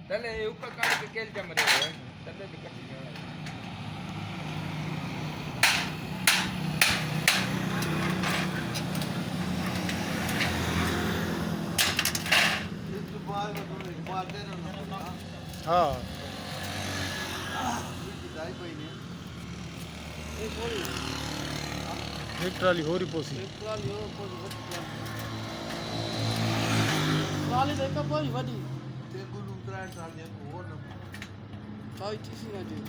तले ऊपर काट के केल जम रहे हैं तले भी कटी है इस बार में थोड़े बात दे ना हां दाई पईने ये थोड़ी एक ट्राली हो रही पोसी एक ट्राली हो पोसी ट्राली देखो कोई वडी ते गुरु ट्राई ट्राली हो न काई चीज ना जी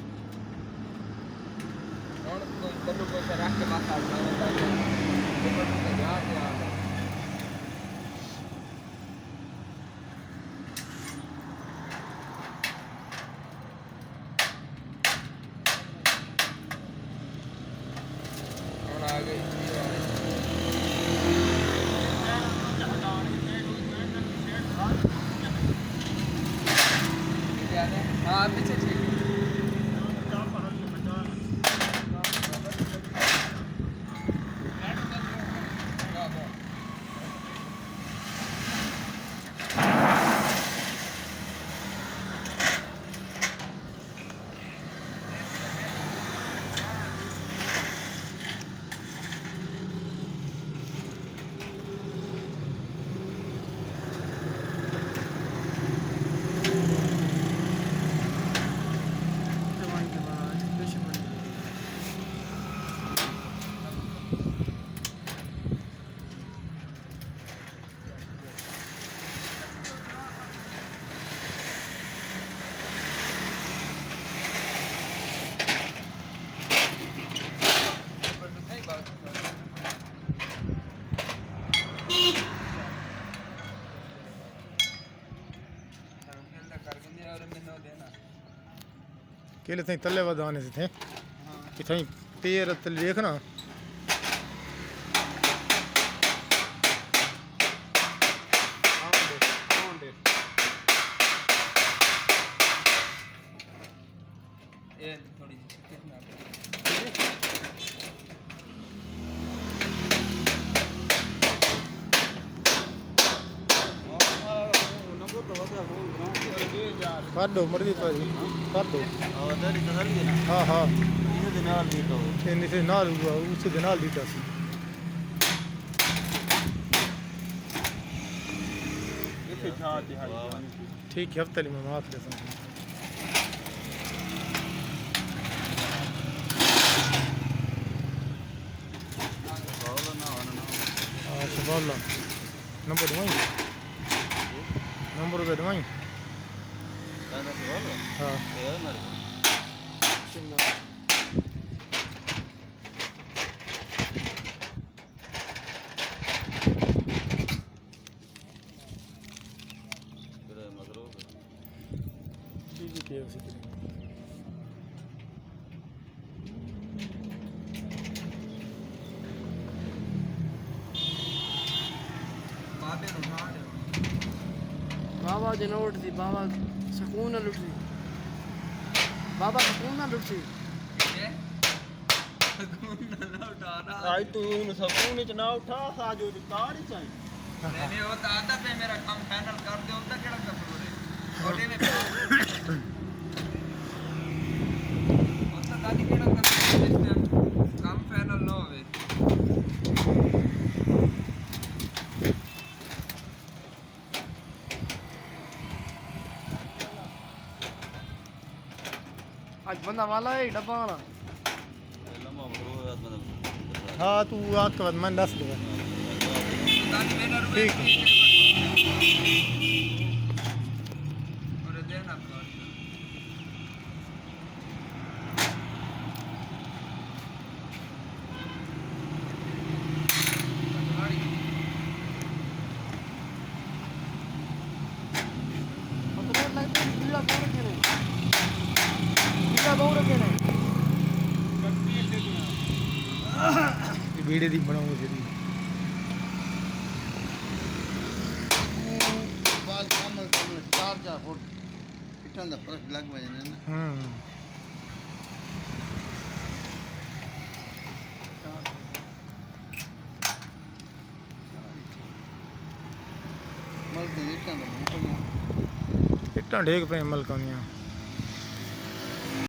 और कोई बल्लू को रख के बात आ रहा है तो याद याद और आ गई हाँ पीछे ठीक केले थे तले वदाने से थे कि थे पैर तले देखना ये थोड़ी कितना कर दो मर्जी भाई कर दो हाँ हाँ इसे नाल हुआ उसे नाल लीटा सी ठीक है हफ्ते में माफ ले सकते नंबर दवाई नंबर पे दवाई हाँ बाबा जनोट थी बाबा सुकून न लुटी बाबा सुकून न लुटी सुकून न उठाना आई तू उन सुकून च ना उठा साजो दी कार ही चाहिए नहीं वो तो आता पे मेरा काम फाइनल कर दे उनका केड़ा कर बोले छोटे ने वो तो दादी केड़ा कर दे काम फाइनल ना होवे आज बंदा वाला है डब्बा वाला हाँ तू आके बाद मैं 10 दूंगा ठीक है वीडियो दी बनाऊंगा 4 ਫੁੱਟ ਇੱਟਾਂ ਦਾ ਫਰਕ ਲੱਗ ਵਜਣਾ ਨਾ ਮਲ ਦੇ ਇੱਟਾਂ ਦਾ ਇੱਟਾਂ ਡੇਗ ਪਏ ਮਲਕਾਂ ਦੀਆਂ